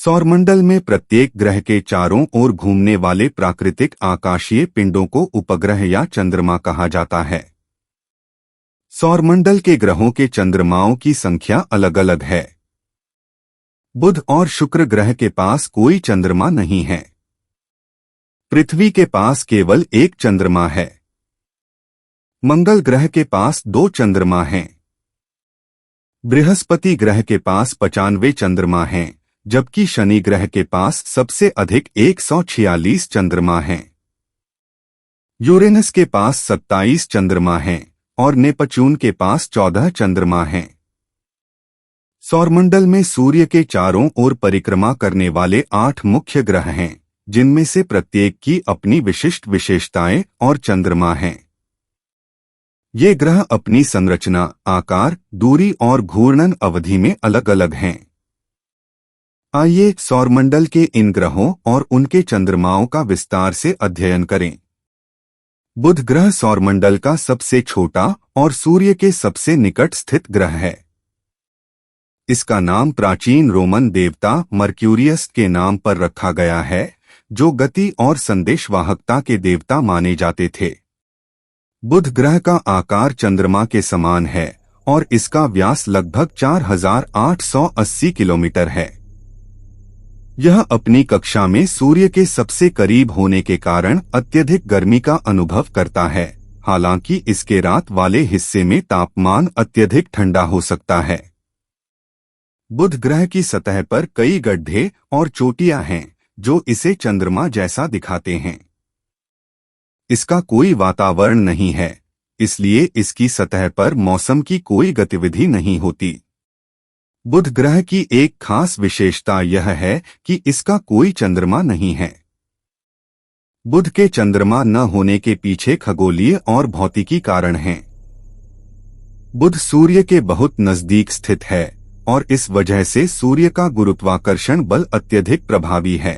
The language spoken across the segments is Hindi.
सौरमंडल में प्रत्येक ग्रह के चारों ओर घूमने वाले प्राकृतिक आकाशीय पिंडों को उपग्रह या चंद्रमा कहा जाता है। सौरमंडल के ग्रहों के चंद्रमाओं की संख्या अलग अलग है। बुध और शुक्र ग्रह के पास कोई चंद्रमा नहीं है। पृथ्वी के पास केवल एक चंद्रमा है। मंगल ग्रह के पास 2 चंद्रमा हैं। बृहस्पति ग्रह के पास 95 चंद्रमा हैं, जबकि शनि ग्रह के पास सबसे अधिक 146 चंद्रमा हैं। यूरेनस के पास 27 चंद्रमा हैं और नेपच्यून के पास 14 चंद्रमा हैं। सौरमंडल में सूर्य के चारों ओर परिक्रमा करने वाले 8 मुख्य ग्रह हैं, जिनमें से प्रत्येक की अपनी विशिष्ट विशेषताएं और चंद्रमा हैं। ये ग्रह अपनी संरचना, आकार, दूरी और घूर्णन अवधि में अलग अलग हैं। आइए सौरमंडल के इन ग्रहों और उनके चंद्रमाओं का विस्तार से अध्ययन करें। बुध ग्रह सौरमंडल का सबसे छोटा और सूर्य के सबसे निकट स्थित ग्रह है। इसका नाम प्राचीन रोमन देवता मर्क्यूरियस के नाम पर रखा गया है, जो गति और संदेशवाहकता के देवता माने जाते थे। बुध ग्रह का आकार चंद्रमा के समान है और इसका व्यास लगभग 4880 किलोमीटर है। यह अपनी कक्षा में सूर्य के सबसे करीब होने के कारण अत्यधिक गर्मी का अनुभव करता है, हालांकि इसके रात वाले हिस्से में तापमान अत्यधिक ठंडा हो सकता है। बुध ग्रह की सतह पर कई गड्ढे और चोटियां हैं, जो इसे चंद्रमा जैसा दिखाते हैं। इसका कोई वातावरण नहीं है, इसलिए इसकी सतह पर मौसम की कोई गतिविधि नहीं होती। बुध ग्रह की एक खास विशेषता यह है कि इसका कोई चंद्रमा नहीं है। बुध के चंद्रमा न होने के पीछे खगोलीय और भौतिकी कारण हैं। बुध सूर्य के बहुत नजदीक स्थित है और इस वजह से सूर्य का गुरुत्वाकर्षण बल अत्यधिक प्रभावी है।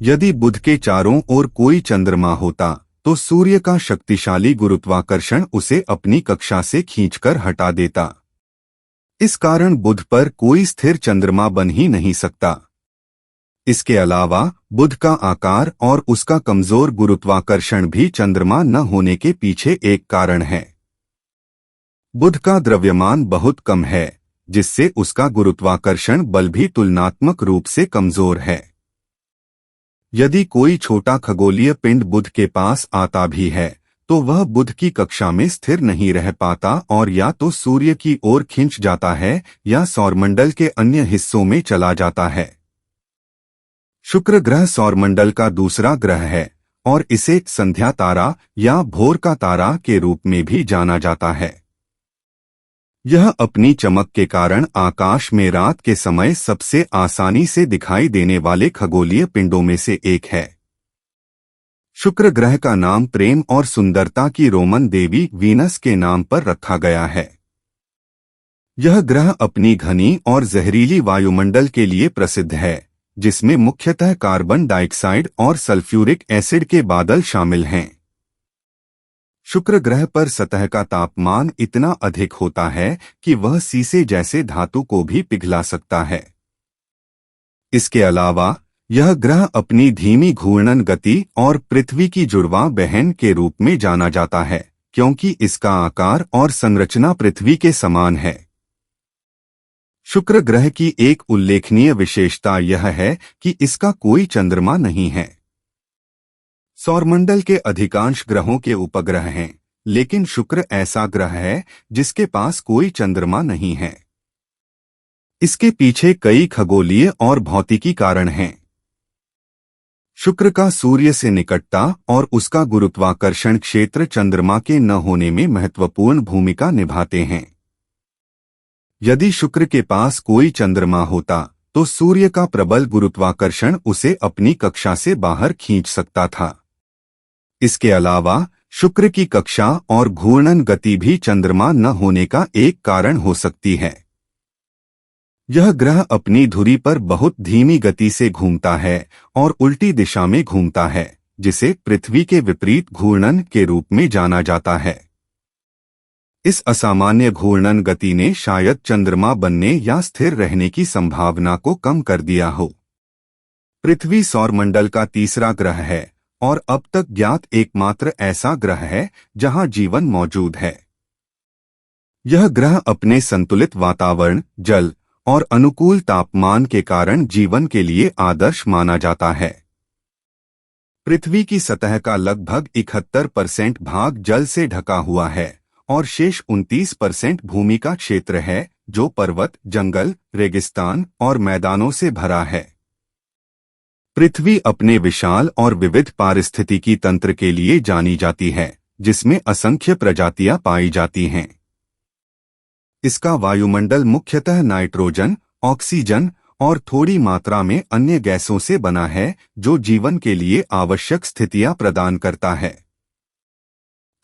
यदि बुध के चारों ओर कोई चंद्रमा होता तो सूर्य का शक्तिशाली गुरुत्वाकर्षण उसे अपनी कक्षा से खींचकर हटा देता। इस कारण बुध पर कोई स्थिर चंद्रमा बन ही नहीं सकता। इसके अलावा बुध का आकार और उसका कमजोर गुरुत्वाकर्षण भी चंद्रमा न होने के पीछे एक कारण है। बुध का द्रव्यमान बहुत कम है, जिससे उसका गुरुत्वाकर्षण बल भी तुलनात्मक रूप से कमजोर है। यदि कोई छोटा खगोलीय पिंड बुध के पास आता भी है तो वह बुध की कक्षा में स्थिर नहीं रह पाता और या तो सूर्य की ओर खिंच जाता है या सौरमंडल के अन्य हिस्सों में चला जाता है। शुक्र ग्रह सौरमंडल का दूसरा ग्रह है और इसे संध्या तारा या भोर का तारा के रूप में भी जाना जाता है। यह अपनी चमक के कारण आकाश में रात के समय सबसे आसानी से दिखाई देने वाले खगोलीय पिंडों में से एक है। शुक्र ग्रह का नाम प्रेम और सुंदरता की रोमन देवी वीनस के नाम पर रखा गया है। यह ग्रह अपनी घनी और जहरीली वायुमंडल के लिए प्रसिद्ध है, जिसमें मुख्यतः कार्बन डाइऑक्साइड और सल्फ्यूरिक एसिड के बादल शामिल हैं। शुक्र ग्रह पर सतह का तापमान इतना अधिक होता है कि वह शीशे जैसे धातु को भी पिघला सकता है। इसके अलावा यह ग्रह अपनी धीमी घूर्णन गति और पृथ्वी की जुड़वां बहन के रूप में जाना जाता है, क्योंकि इसका आकार और संरचना पृथ्वी के समान है। शुक्र ग्रह की एक उल्लेखनीय विशेषता यह है कि इसका कोई चंद्रमा नहीं है। सौरमंडल के अधिकांश ग्रहों के उपग्रह हैं, लेकिन शुक्र ऐसा ग्रह है जिसके पास कोई चंद्रमा नहीं है। इसके पीछे कई खगोलीय और भौतिकी कारण हैं। शुक्र का सूर्य से निकटता और उसका गुरुत्वाकर्षण क्षेत्र चंद्रमा के न होने में महत्वपूर्ण भूमिका निभाते हैं। यदि शुक्र के पास कोई चंद्रमा होता तो सूर्य का प्रबल गुरुत्वाकर्षण उसे अपनी कक्षा से बाहर खींच सकता था। इसके अलावा शुक्र की कक्षा और घूर्णन गति भी चंद्रमा न होने का एक कारण हो सकती है। यह ग्रह अपनी धुरी पर बहुत धीमी गति से घूमता है और उल्टी दिशा में घूमता है, जिसे पृथ्वी के विपरीत घूर्णन के रूप में जाना जाता है। इस असामान्य घूर्णन गति ने शायद चंद्रमा बनने या स्थिर रहने की संभावना को कम कर दिया हो। पृथ्वी सौरमंडल का तीसरा ग्रह है और अब तक ज्ञात एकमात्र ऐसा ग्रह है जहां जीवन मौजूद है। यह ग्रह अपने संतुलित वातावरण, जल और अनुकूल तापमान के कारण जीवन के लिए आदर्श माना जाता है। पृथ्वी की सतह का लगभग 71% भाग जल से ढका हुआ है और शेष 29% भूमि का क्षेत्र है जो पर्वत, जंगल, रेगिस्तान और मैदानों से भरा है। पृथ्वी अपने विशाल और विविध पारिस्थितिकी तंत्र के लिए जानी जाती है, जिसमें असंख्य प्रजातियां पाई जाती हैं। इसका वायुमंडल मुख्यतः नाइट्रोजन, ऑक्सीजन और थोड़ी मात्रा में अन्य गैसों से बना है जो जीवन के लिए आवश्यक स्थितियां प्रदान करता है।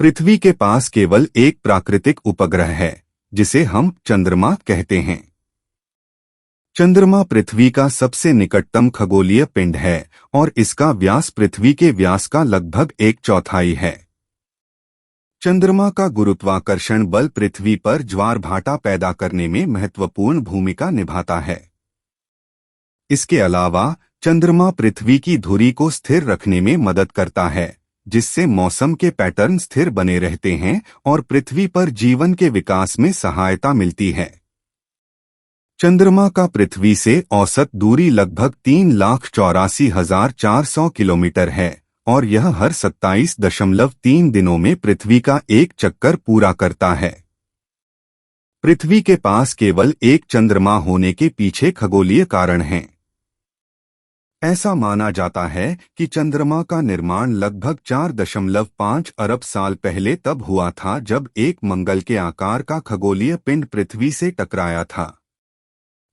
पृथ्वी के पास केवल एक प्राकृतिक उपग्रह है जिसे हम चंद्रमा कहते हैं। चंद्रमा पृथ्वी का सबसे निकटतम खगोलीय पिंड है और इसका व्यास पृथ्वी के व्यास का लगभग 1/4 है। चंद्रमा का गुरुत्वाकर्षण बल पृथ्वी पर ज्वार-भाटा पैदा करने में महत्वपूर्ण भूमिका निभाता है। इसके अलावा चंद्रमा पृथ्वी की धुरी को स्थिर रखने में मदद करता है, जिससे मौसम के पैटर्न स्थिर बने रहते हैं और पृथ्वी पर जीवन के विकास में सहायता मिलती है। चंद्रमा का पृथ्वी से औसत दूरी लगभग 3,84,400 किलोमीटर है और यह हर 27.3 दिनों में पृथ्वी का एक चक्कर पूरा करता है। पृथ्वी के पास केवल एक चंद्रमा होने के पीछे खगोलीय कारण हैं। ऐसा माना जाता है कि चंद्रमा का निर्माण लगभग 4.5 अरब साल पहले तब हुआ था जब एक मंगल के आकार का खगोलीय पिंड पृथ्वी से टकराया था।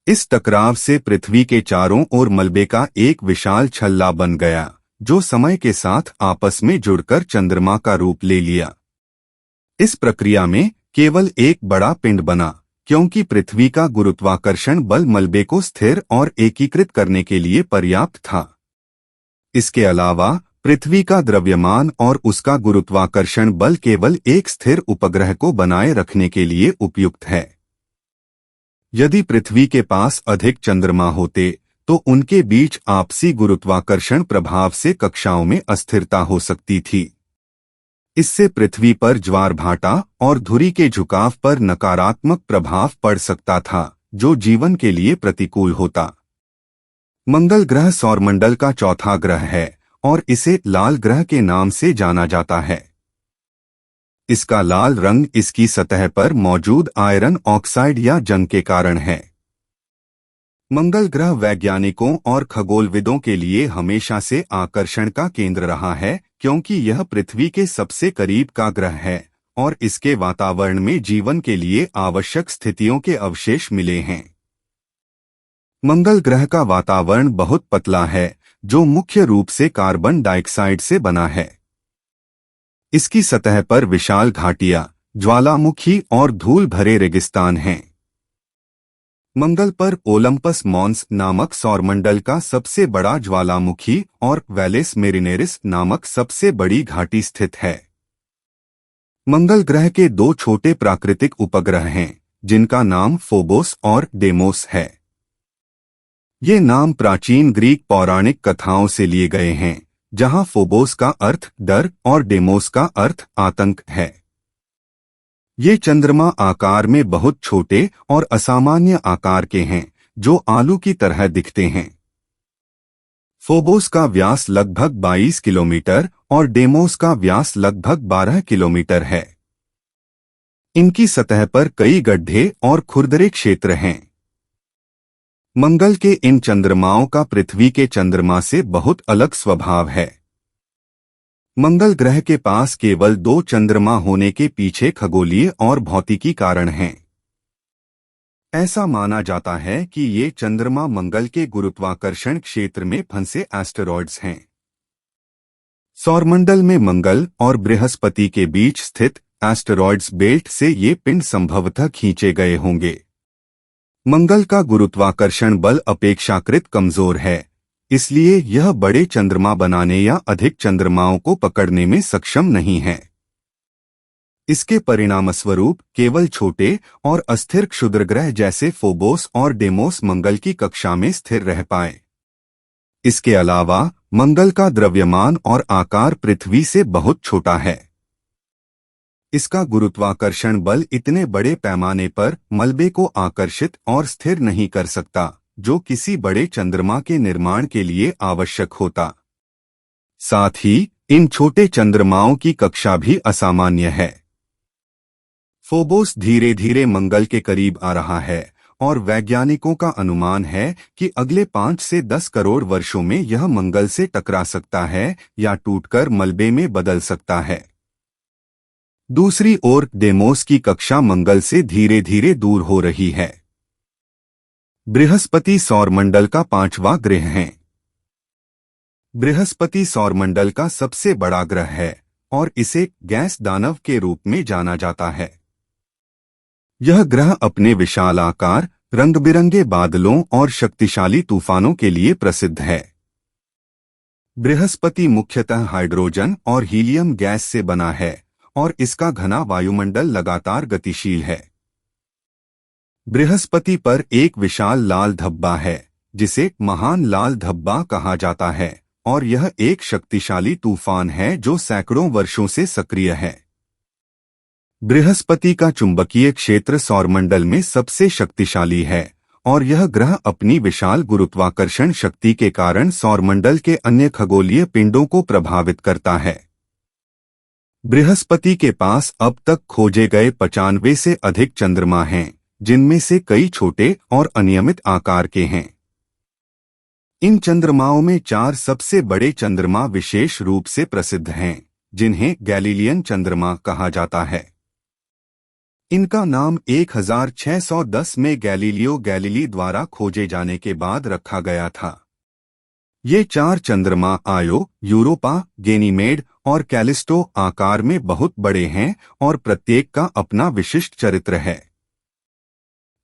इस टकराव से पृथ्वी के चारों ओर मलबे का एक विशाल छल्ला बन गया, जो समय के साथ आपस में जुड़कर चंद्रमा का रूप ले लिया। इस प्रक्रिया में केवल एक बड़ा पिंड बना, क्योंकि पृथ्वी का गुरुत्वाकर्षण बल मलबे को स्थिर और एकीकृत करने के लिए पर्याप्त था। इसके अलावा पृथ्वी का द्रव्यमान और उसका गुरुत्वाकर्षण बल केवल एक स्थिर उपग्रह को बनाए रखने के लिए उपयुक्त है। यदि पृथ्वी के पास अधिक चंद्रमा होते तो उनके बीच आपसी गुरुत्वाकर्षण प्रभाव से कक्षाओं में अस्थिरता हो सकती थी। इससे पृथ्वी पर ज्वार-भाटा और धुरी के झुकाव पर नकारात्मक प्रभाव पड़ सकता था, जो जीवन के लिए प्रतिकूल होता। मंगल ग्रह सौरमंडल का चौथा ग्रह है और इसे लाल ग्रह के नाम से जाना जाता है। इसका लाल रंग इसकी सतह पर मौजूद आयरन ऑक्साइड या जंग के कारण है। मंगल ग्रह वैज्ञानिकों और खगोलविदों के लिए हमेशा से आकर्षण का केंद्र रहा है, क्योंकि यह पृथ्वी के सबसे करीब का ग्रह है और इसके वातावरण में जीवन के लिए आवश्यक स्थितियों के अवशेष मिले हैं। मंगल ग्रह का वातावरण बहुत पतला है, जो मुख्य रूप से कार्बन डाइऑक्साइड से बना है। इसकी सतह पर विशाल घाटियां, ज्वालामुखी और धूल भरे रेगिस्तान हैं। मंगल पर ओलंपस मॉन्स नामक सौरमंडल का सबसे बड़ा ज्वालामुखी और वैलेस मेरिनेरिस नामक सबसे बड़ी घाटी स्थित है। मंगल ग्रह के दो छोटे प्राकृतिक उपग्रह हैं, जिनका नाम फोबोस और डेमोस है। ये नाम प्राचीन ग्रीक पौराणिक कथाओं से लिए गए हैं, जहां फोबोस का अर्थ डर और डेमोस का अर्थ आतंक है। ये चंद्रमा आकार में बहुत छोटे और असामान्य आकार के हैं, जो आलू की तरह दिखते हैं। फोबोस का व्यास लगभग 22 किलोमीटर और डेमोस का व्यास लगभग 12 किलोमीटर है। इनकी सतह पर कई गड्ढे और खुरदरे क्षेत्र हैं। मंगल के इन चंद्रमाओं का पृथ्वी के चंद्रमा से बहुत अलग स्वभाव है। मंगल ग्रह के पास केवल 2 चंद्रमा होने के पीछे खगोलीय और भौतिकी कारण हैं। ऐसा माना जाता है कि ये चंद्रमा मंगल के गुरुत्वाकर्षण क्षेत्र में फंसे एस्टेरॉयड्स हैं। सौरमंडल में मंगल और बृहस्पति के बीच स्थित एस्टेरॉयड्स बेल्ट से ये पिंड संभवतः खींचे गए होंगे। मंगल का गुरुत्वाकर्षण बल अपेक्षाकृत कमजोर है, इसलिए यह बड़े चंद्रमा बनाने या अधिक चंद्रमाओं को पकड़ने में सक्षम नहीं है। इसके परिणामस्वरूप केवल छोटे और अस्थिर क्षुद्रग्रह जैसे फोबोस और डेमोस मंगल की कक्षा में स्थिर रह पाए। इसके अलावा मंगल का द्रव्यमान और आकार पृथ्वी से बहुत छोटा है। इसका गुरुत्वाकर्षण बल इतने बड़े पैमाने पर मलबे को आकर्षित और स्थिर नहीं कर सकता, जो किसी बड़े चंद्रमा के निर्माण के लिए आवश्यक होता। साथ ही इन छोटे चंद्रमाओं की कक्षा भी असामान्य है। फोबोस धीरे धीरे मंगल के करीब आ रहा है और वैज्ञानिकों का अनुमान है कि अगले 5 से 10 करोड़ वर्षों में यह मंगल से टकरा सकता है या टूटकर मलबे में बदल सकता है। दूसरी ओर डेमोस की कक्षा मंगल से धीरे धीरे दूर हो रही है। बृहस्पति सौरमंडल का 5वां ग्रह है। बृहस्पति सौरमंडल का सबसे बड़ा ग्रह है और इसे गैस दानव के रूप में जाना जाता है। यह ग्रह अपने विशाल आकार, रंग-बिरंगे बादलों और शक्तिशाली तूफानों के लिए प्रसिद्ध है। बृहस्पति मुख्यतः हाइड्रोजन और हीलियम गैस से बना है और इसका घना वायुमंडल लगातार गतिशील है। बृहस्पति पर एक विशाल लाल धब्बा है जिसे महान लाल धब्बा कहा जाता है और यह एक शक्तिशाली तूफान है जो सैकड़ों वर्षों से सक्रिय है। बृहस्पति का चुंबकीय क्षेत्र सौरमंडल में सबसे शक्तिशाली है और यह ग्रह अपनी विशाल गुरुत्वाकर्षण शक्ति के कारण सौरमंडल के अन्य खगोलीय पिंडों को प्रभावित करता है। बृहस्पति के पास अब तक खोजे गए 95 से अधिक चंद्रमा हैं, जिनमें से कई छोटे और अनियमित आकार के हैं। इन चंद्रमाओं में 4 सबसे बड़े चंद्रमा विशेष रूप से प्रसिद्ध हैं, जिन्हें गैलीलियन चंद्रमा कहा जाता है। इनका नाम 1610 में गैलीलियो गैलीली द्वारा खोजे जाने के बाद रखा गया था। ये 4 चंद्रमा आयो, यूरोपा, गेनीमेड और कैलिस्टो आकार में बहुत बड़े हैं और प्रत्येक का अपना विशिष्ट चरित्र है।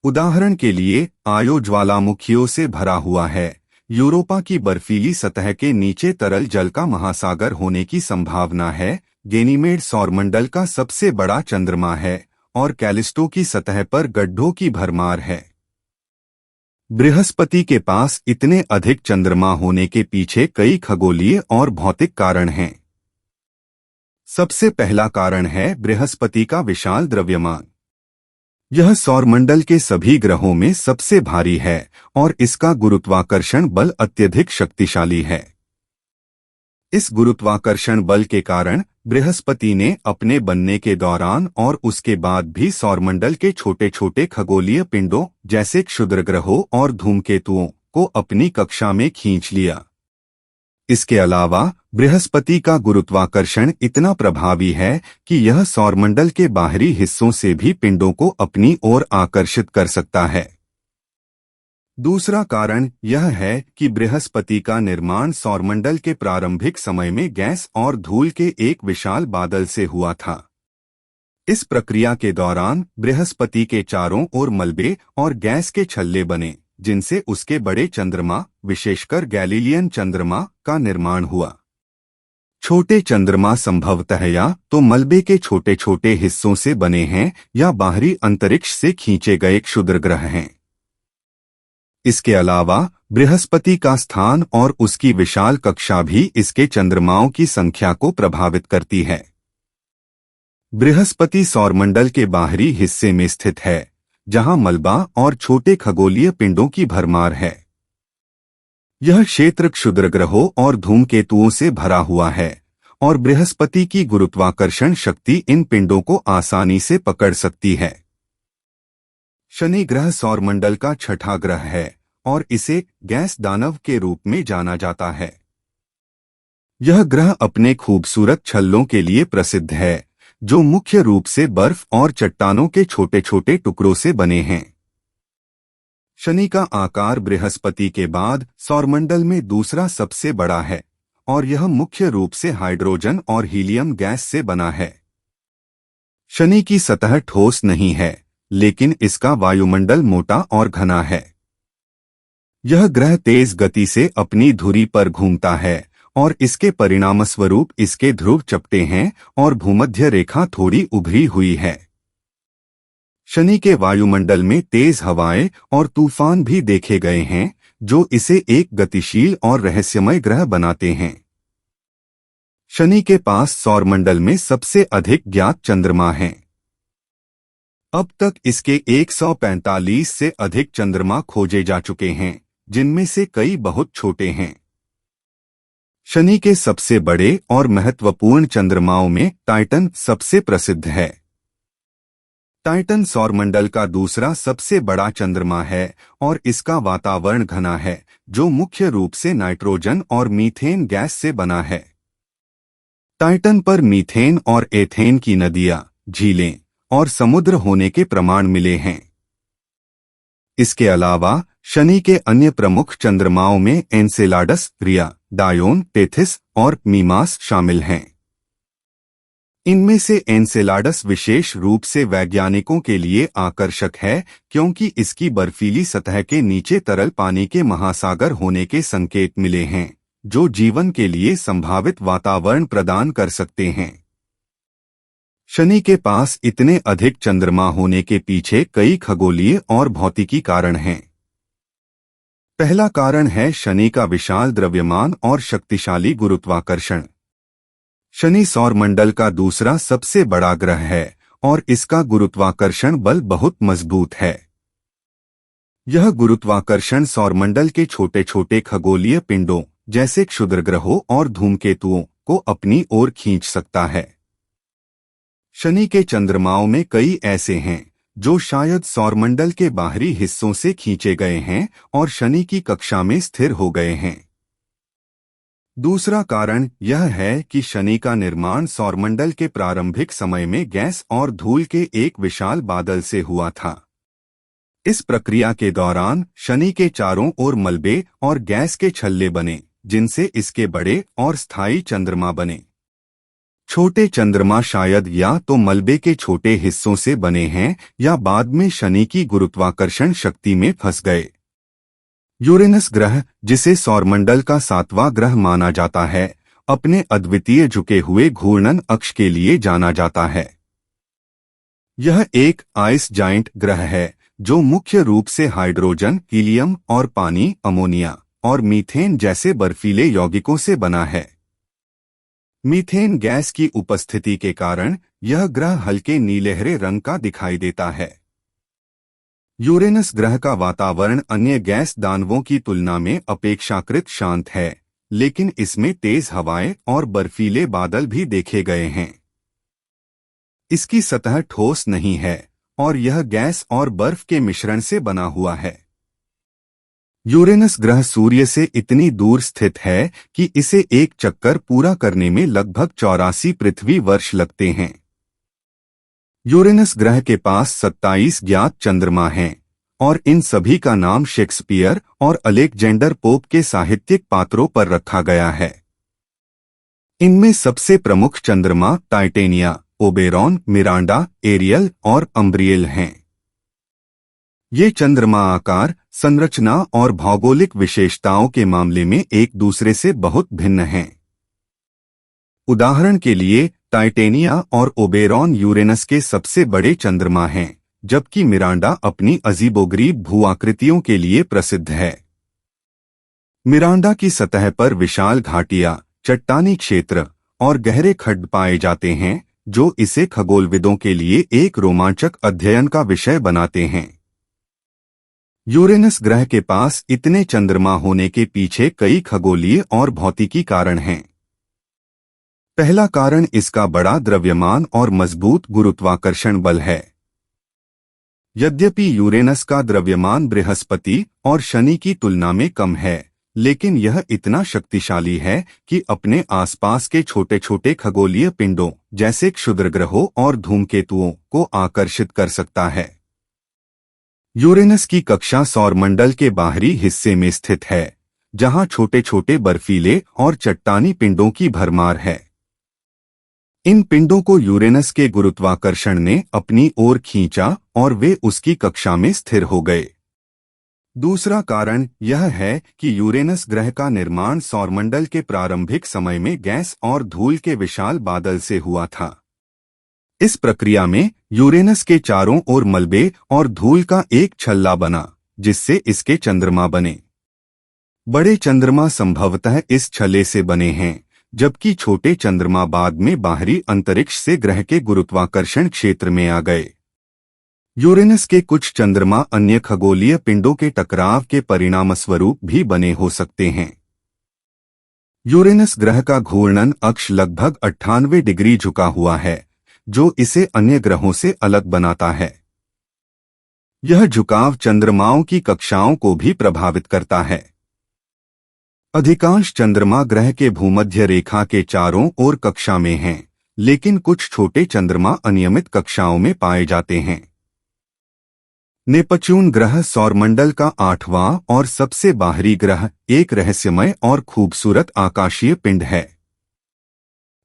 उदाहरण के लिए आयो ज्वालामुखियों से भरा हुआ है, यूरोपा की बर्फीली सतह के नीचे तरल जल का महासागर होने की संभावना है, गेनीमेड सौरमंडल का सबसे बड़ा चंद्रमा है और कैलिस्टो की सतह पर गड्ढों की भरमार है। बृहस्पति के पास इतने अधिक चंद्रमा होने के पीछे कई खगोलीय और भौतिक कारण हैं। सबसे पहला कारण है बृहस्पति का विशाल द्रव्यमान। यह सौरमंडल के सभी ग्रहों में सबसे भारी है और इसका गुरुत्वाकर्षण बल अत्यधिक शक्तिशाली है। इस गुरुत्वाकर्षण बल के कारण बृहस्पति ने अपने बनने के दौरान और उसके बाद भी सौरमंडल के छोटे छोटे खगोलीय पिंडों जैसे क्षुद्रग्रहों और धूमकेतुओं को अपनी कक्षा में खींच लिया। इसके अलावा बृहस्पति का गुरुत्वाकर्षण इतना प्रभावी है कि यह सौरमंडल के बाहरी हिस्सों से भी पिंडों को अपनी ओर आकर्षित कर सकता है। दूसरा कारण यह है कि बृहस्पति का निर्माण सौरमंडल के प्रारंभिक समय में गैस और धूल के एक विशाल बादल से हुआ था। इस प्रक्रिया के दौरान बृहस्पति के चारों ओर मलबे और गैस के छल्ले बने, जिनसे उसके बड़े चंद्रमा, विशेषकर गैलीलियन चंद्रमा, का निर्माण हुआ। छोटे चंद्रमा संभवतः या तो मलबे के छोटे छोटे हिस्सों से बने हैं या बाहरी अंतरिक्ष से खींचे गए क्षुद्रग्रह हैं। इसके अलावा बृहस्पति का स्थान और उसकी विशाल कक्षा भी इसके चंद्रमाओं की संख्या को प्रभावित करती है। बृहस्पति सौरमंडल के बाहरी हिस्से में स्थित है, जहां मलबा और छोटे खगोलीय पिंडों की भरमार है। यह क्षेत्र क्षुद्रग्रहों और धूमकेतुओं से भरा हुआ है और बृहस्पति की गुरुत्वाकर्षण शक्ति इन पिंडों को आसानी से पकड़ सकती है। शनि ग्रह सौरमंडल का 6ठा ग्रह है और इसे गैस दानव के रूप में जाना जाता है। यह ग्रह अपने खूबसूरत छल्लों के लिए प्रसिद्ध है, जो मुख्य रूप से बर्फ और चट्टानों के छोटे छोटे टुकड़ों से बने हैं। शनि का आकार बृहस्पति के बाद सौरमंडल में दूसरा सबसे बड़ा है और यह मुख्य रूप से हाइड्रोजन और हीलियम गैस से बना है। शनि की सतह ठोस नहीं है, लेकिन इसका वायुमंडल मोटा और घना है। यह ग्रह तेज गति से अपनी धुरी पर घूमता है और इसके परिणामस्वरूप इसके ध्रुव चपटे हैं और भूमध्य रेखा थोड़ी उभरी हुई है। शनि के वायुमंडल में तेज हवाएं और तूफान भी देखे गए हैं, जो इसे एक गतिशील और रहस्यमय ग्रह बनाते हैं। शनि के पास सौरमंडल में सबसे अधिक ज्ञात चंद्रमा हैं। अब तक इसके 145 से अधिक चंद्रमा खोजे जा चुके हैं, जिनमें से कई बहुत छोटे हैं। शनि के सबसे बड़े और महत्वपूर्ण चंद्रमाओं में टाइटन सबसे प्रसिद्ध है। टाइटन सौरमंडल का दूसरा सबसे बड़ा चंद्रमा है और इसका वातावरण घना है, जो मुख्य रूप से नाइट्रोजन और मीथेन गैस से बना है। टाइटन पर मीथेन और एथेन की नदियां, झीलें और समुद्र होने के प्रमाण मिले हैं। इसके अलावा शनि के अन्य प्रमुख चंद्रमाओं में एनसेलाडस, रिया, डायोन, टेथिस और मीमास शामिल हैं। इनमें से एनसेलाडस विशेष रूप से वैज्ञानिकों के लिए आकर्षक है, क्योंकि इसकी बर्फीली सतह के नीचे तरल पानी के महासागर होने के संकेत मिले हैं, जो जीवन के लिए संभावित वातावरण प्रदान कर सकते हैं। शनि के पास इतने अधिक चंद्रमा होने के पीछे कई खगोलीय और भौतिकी कारण हैं। पहला कारण है शनि का विशाल द्रव्यमान और शक्तिशाली गुरुत्वाकर्षण। शनि सौरमंडल का दूसरा सबसे बड़ा ग्रह है और इसका गुरुत्वाकर्षण बल बहुत मजबूत है। यह गुरुत्वाकर्षण सौरमंडल के छोटे छोटे खगोलीय पिंडों जैसे क्षुद्रग्रहों और धूमकेतुओं को अपनी ओर खींच सकता है। शनि के चंद्रमाओं में कई ऐसे हैं जो शायद सौरमंडल के बाहरी हिस्सों से खींचे गए हैं और शनि की कक्षा में स्थिर हो गए हैं। दूसरा कारण यह है कि शनि का निर्माण सौरमंडल के प्रारंभिक समय में गैस और धूल के एक विशाल बादल से हुआ था। इस प्रक्रिया के दौरान शनि के चारों ओर मलबे और गैस के छल्ले बने, जिनसे इसके बड़े और स्थायी चंद्रमा बने। छोटे चंद्रमा शायद या तो मलबे के छोटे हिस्सों से बने हैं या बाद में शनि की गुरुत्वाकर्षण शक्ति में फंस गए। यूरेनस ग्रह, जिसे सौरमंडल का 7वां ग्रह माना जाता है, अपने अद्वितीय झुके हुए घूर्णन अक्ष के लिए जाना जाता है। यह एक आइस जाइंट ग्रह है जो मुख्य रूप से हाइड्रोजन, हीलियम और पानी, अमोनिया और मीथेन जैसे बर्फीले यौगिकों से बना है। मीथेन गैस की उपस्थिति के कारण यह ग्रह हल्के नीलहरे रंग का दिखाई देता है। यूरेनस ग्रह का वातावरण अन्य गैस दानवों की तुलना में अपेक्षाकृत शांत है, लेकिन इसमें तेज हवाएं और बर्फीले बादल भी देखे गए हैं। इसकी सतह ठोस नहीं है और यह गैस और बर्फ के मिश्रण से बना हुआ है। यूरेनस ग्रह सूर्य से इतनी दूर स्थित है कि इसे एक चक्कर पूरा करने में लगभग 84 पृथ्वी वर्ष लगते हैं। यूरेनस ग्रह के पास 27 ज्ञात चंद्रमा हैं और इन सभी का नाम शेक्सपियर और अलेक्जेंडर पोप के साहित्यिक पात्रों पर रखा गया है। इनमें सबसे प्रमुख चंद्रमा टाइटेनिया, ओबेरॉन, मिरांडा, एरियल और अम्ब्रियल हैं। ये चंद्रमा आकार, संरचना और भौगोलिक विशेषताओं के मामले में एक दूसरे से बहुत भिन्न हैं। उदाहरण के लिए टाइटेनिया और ओबेरॉन यूरेनस के सबसे बड़े चंद्रमा हैं, जबकि मिरांडा अपनी अजीबोगरीब भूआकृतियों के लिए प्रसिद्ध है। मिरांडा की सतह पर विशाल घाटियां, चट्टानी क्षेत्र और गहरे खड्ड पाए जाते हैं, जो इसे खगोलविदों के लिए एक रोमांचक अध्ययन का विषय बनाते हैं। यूरेनस ग्रह के पास इतने चंद्रमा होने के पीछे कई खगोलीय और भौतिकी कारण हैं। पहला कारण इसका बड़ा द्रव्यमान और मजबूत गुरुत्वाकर्षण बल है। यद्यपि यूरेनस का द्रव्यमान बृहस्पति और शनि की तुलना में कम है, लेकिन यह इतना शक्तिशाली है कि अपने आसपास के छोटे छोटे खगोलीय पिंडों जैसे क्षुद्रग्रहों और धूमकेतुओं को आकर्षित कर सकता है। यूरेनस की कक्षा सौरमंडल के बाहरी हिस्से में स्थित है, जहां छोटे छोटे बर्फीले और चट्टानी पिंडों की भरमार है। इन पिंडों को यूरेनस के गुरुत्वाकर्षण ने अपनी ओर खींचा और वे उसकी कक्षा में स्थिर हो गए। दूसरा कारण यह है कि यूरेनस ग्रह का निर्माण सौरमंडल के प्रारंभिक समय में गैस और धूल के विशाल बादल से हुआ था। इस प्रक्रिया में यूरेनस के चारों ओर मलबे और धूल का एक छल्ला बना, जिससे इसके चंद्रमा बने। बड़े चंद्रमा संभवतः इस छल्ले से बने हैं, जबकि छोटे चंद्रमा बाद में बाहरी अंतरिक्ष से ग्रह के गुरुत्वाकर्षण क्षेत्र में आ गए। यूरेनस के कुछ चंद्रमा अन्य खगोलीय पिंडों के टकराव के परिणामस्वरूप भी बने हो सकते हैं। यूरेनस ग्रह का घूर्णन अक्ष लगभग 98 डिग्री झुका हुआ है, जो इसे अन्य ग्रहों से अलग बनाता है। यह झुकाव चंद्रमाओं की कक्षाओं को भी प्रभावित करता है। अधिकांश चंद्रमा ग्रह के भूमध्य रेखा के चारों ओर कक्षा में हैं, लेकिन कुछ छोटे चंद्रमा अनियमित कक्षाओं में पाए जाते हैं। नेपच्यून ग्रह सौरमंडल का 8वां और सबसे बाहरी ग्रह एक रहस्यमय और खूबसूरत आकाशीय पिंड है।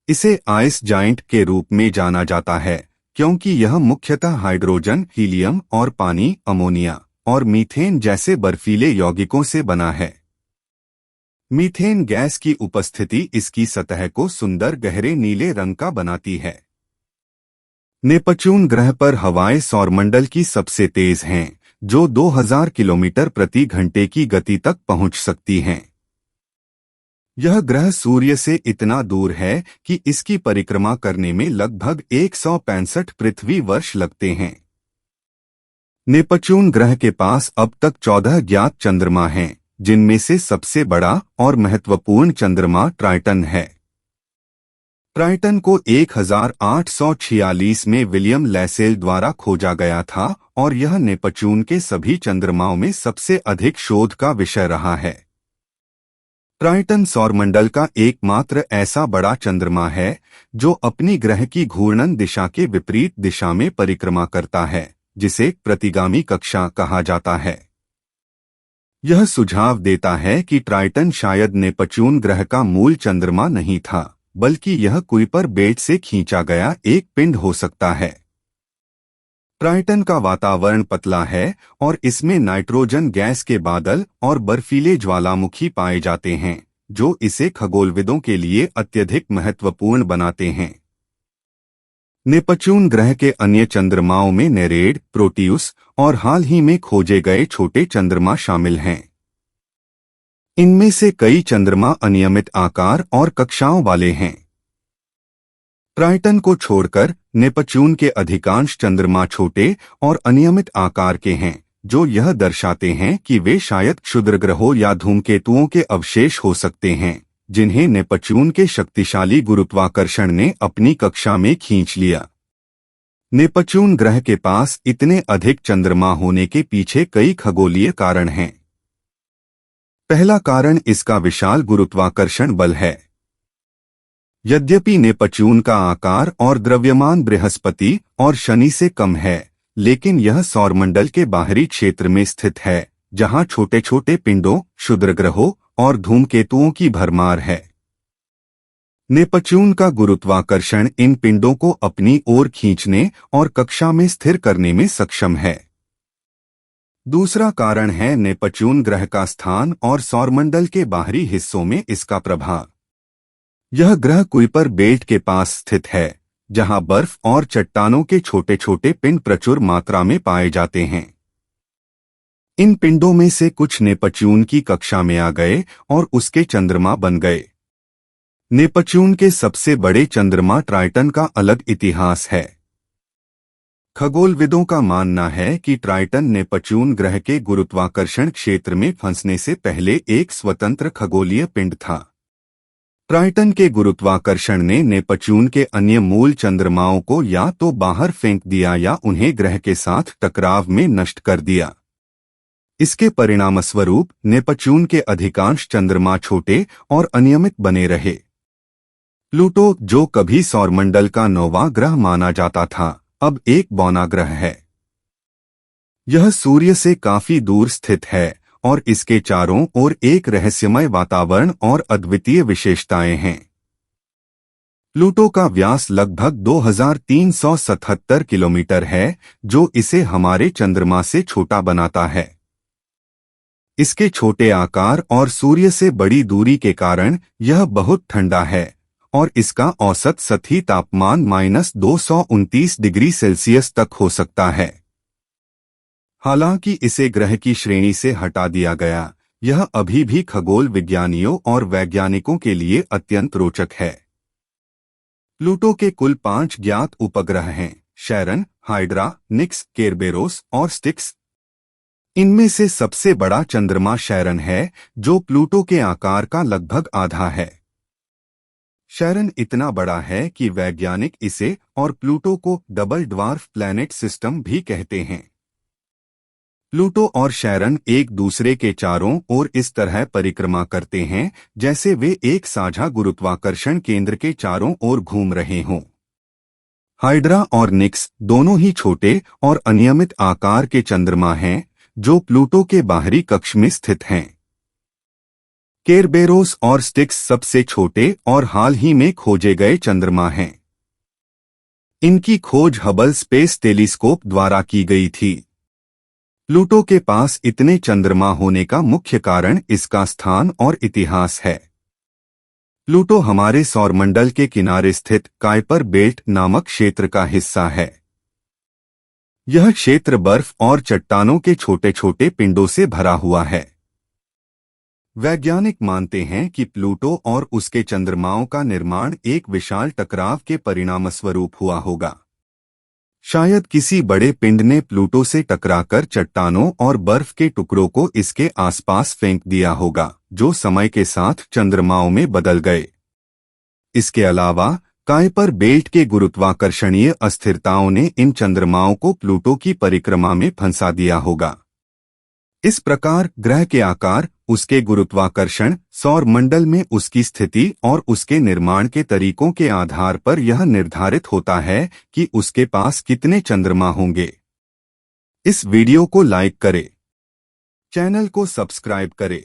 इसे आइस जाइंट के रूप में जाना जाता है क्योंकि यह मुख्यतः हाइड्रोजन, हीलियम और पानी, अमोनिया और मीथेन जैसे बर्फीले यौगिकों से बना है। मीथेन गैस की उपस्थिति इसकी सतह को सुंदर गहरे नीले रंग का बनाती है। नेपच्यून ग्रह पर हवाएं सौरमंडल की सबसे तेज हैं, जो 2000 किलोमीटर प्रति घंटे की गति तक पहुंच सकती हैं। यह ग्रह सूर्य से इतना दूर है कि इसकी परिक्रमा करने में लगभग 165 पृथ्वी वर्ष लगते हैं। नेपच्यून ग्रह के पास अब तक 14 ज्ञात चंद्रमा हैं, जिनमें से सबसे बड़ा और महत्वपूर्ण चंद्रमा ट्राइटन है। ट्राइटन को 1846 में विलियम लैसेल द्वारा खोजा गया था और यह नेपच्यून के सभी चंद्रमाओं में सबसे अधिक शोध का विषय रहा है। ट्राइटन सौरमंडल का एकमात्र ऐसा बड़ा चंद्रमा है जो अपनी ग्रह की घूर्णन दिशा के विपरीत दिशा में परिक्रमा करता है, जिसे प्रतिगामी कक्षा कहा जाता है। यह सुझाव देता है कि ट्राइटन शायद नेपच्यून ग्रह का मूल चंद्रमा नहीं था, बल्कि यह कुइपर बेल्ट से खींचा गया एक पिंड हो सकता है। ट्राइटन का वातावरण पतला है और इसमें नाइट्रोजन गैस के बादल और बर्फीले ज्वालामुखी पाए जाते हैं, जो इसे खगोलविदों के लिए अत्यधिक महत्वपूर्ण बनाते हैं। नेपच्यून ग्रह के अन्य चंद्रमाओं में नेरेड, प्रोटियुस और हाल ही में खोजे गए छोटे चंद्रमा शामिल हैं। इनमें से कई चंद्रमा अनियमित आकार और कक्षाओं वाले हैं। ट्राइटन को छोड़कर नेपच्यून के अधिकांश चंद्रमा छोटे और अनियमित आकार के हैं, जो यह दर्शाते हैं कि वे शायद क्षुद्रग्रहों या धूमकेतुओं के अवशेष हो सकते हैं, जिन्हें नेपच्यून के शक्तिशाली गुरुत्वाकर्षण ने अपनी कक्षा में खींच लिया। नेपच्यून ग्रह के पास इतने अधिक चंद्रमा होने के पीछे कई खगोलीय कारण हैं। पहला कारण इसका विशाल गुरुत्वाकर्षण बल है। यद्यपि नेपच्यून का आकार और द्रव्यमान बृहस्पति और शनि से कम है, लेकिन यह सौरमंडल के बाहरी क्षेत्र में स्थित है, जहां छोटे छोटे पिंडों, क्षुद्रग्रहों और धूमकेतुओं की भरमार है। नेपच्यून का गुरुत्वाकर्षण इन पिंडों को अपनी ओर खींचने और कक्षा में स्थिर करने में सक्षम है। दूसरा कारण है नेपच्यून ग्रह का स्थान और सौरमंडल के बाहरी हिस्सों में इसका प्रभाव। यह ग्रह कुइपर बेल्ट के पास स्थित है, जहां बर्फ और चट्टानों के छोटे छोटे पिंड प्रचुर मात्रा में पाए जाते हैं। इन पिंडों में से कुछ नेपच्यून की कक्षा में आ गए और उसके चंद्रमा बन गए। नेपच्यून के सबसे बड़े चंद्रमा ट्राइटन का अलग इतिहास है। खगोलविदों का मानना है कि ट्राइटन नेपच्यून ग्रह के गुरुत्वाकर्षण क्षेत्र में फंसने से पहले एक स्वतंत्र खगोलीय पिंड था। ट्राइटन के गुरुत्वाकर्षण ने नेपच्यून के अन्य मूल चंद्रमाओं को या तो बाहर फेंक दिया या उन्हें ग्रह के साथ टकराव में नष्ट कर दिया। इसके परिणामस्वरूप नेपच्यून के अधिकांश चंद्रमा छोटे और अनियमित बने रहे। प्लूटो, जो कभी सौरमंडल का 9वां ग्रह माना जाता था, अब एक बौना ग्रह है। यह सूर्य से काफी दूर स्थित है और इसके चारों ओर एक रहस्यमय वातावरण और अद्वितीय विशेषताएं हैं। प्लूटो का व्यास लगभग 2377 किलोमीटर है, जो इसे हमारे चंद्रमा से छोटा बनाता है। इसके छोटे आकार और सूर्य से बड़ी दूरी के कारण यह बहुत ठंडा है और इसका औसत सतही तापमान -229 डिग्री सेल्सियस तक हो सकता है। हालांकि इसे ग्रह की श्रेणी से हटा दिया गया, यह अभी भी खगोल विज्ञानियों और वैज्ञानिकों के लिए अत्यंत रोचक है। प्लूटो के कुल 5 ज्ञात उपग्रह हैं: शैरन, हाइड्रा, निक्स, केरबेरोस और स्टिक्स। इनमें से सबसे बड़ा चंद्रमा शैरन है, जो प्लूटो के आकार का लगभग आधा है। शैरन इतना बड़ा है कि वैज्ञानिक इसे और प्लूटो को डबल ड्वार्फ प्लैनेट सिस्टम भी कहते हैं। प्लूटो और शैरन एक दूसरे के चारों ओर इस तरह परिक्रमा करते हैं जैसे वे एक साझा गुरुत्वाकर्षण केंद्र के चारों ओर घूम रहे हों। हाइड्रा और निक्स दोनों ही छोटे और अनियमित आकार के चंद्रमा हैं, जो प्लूटो के बाहरी कक्ष में स्थित हैं। केरबेरोस और स्टिक्स सबसे छोटे और हाल ही में खोजे गए चंद्रमा हैं। इनकी खोज हबल स्पेस टेलीस्कोप द्वारा की गई थी। प्लूटो के पास इतने चंद्रमा होने का मुख्य कारण इसका स्थान और इतिहास है। प्लूटो हमारे सौरमंडल के किनारे स्थित काइपर बेल्ट नामक क्षेत्र का हिस्सा है। यह क्षेत्र बर्फ और चट्टानों के छोटे छोटे पिंडों से भरा हुआ है। वैज्ञानिक मानते हैं कि प्लूटो और उसके चंद्रमाओं का निर्माण एक विशाल टकराव के परिणामस्वरूप हुआ होगा। शायद किसी बड़े पिंड ने प्लूटो से टकराकर चट्टानों और बर्फ के टुकड़ों को इसके आसपास फेंक दिया होगा, जो समय के साथ चंद्रमाओं में बदल गए। इसके अलावा काइपर बेल्ट के गुरुत्वाकर्षणीय अस्थिरताओं ने इन चंद्रमाओं को प्लूटो की परिक्रमा में फंसा दिया होगा। इस प्रकार ग्रह के आकार, उसके गुरुत्वाकर्षण, सौर मंडल में उसकी स्थिति और उसके निर्माण के तरीकों के आधार पर यह निर्धारित होता है कि उसके पास कितने चंद्रमा होंगे। इस वीडियो को लाइक करें, चैनल को सब्सक्राइब करें।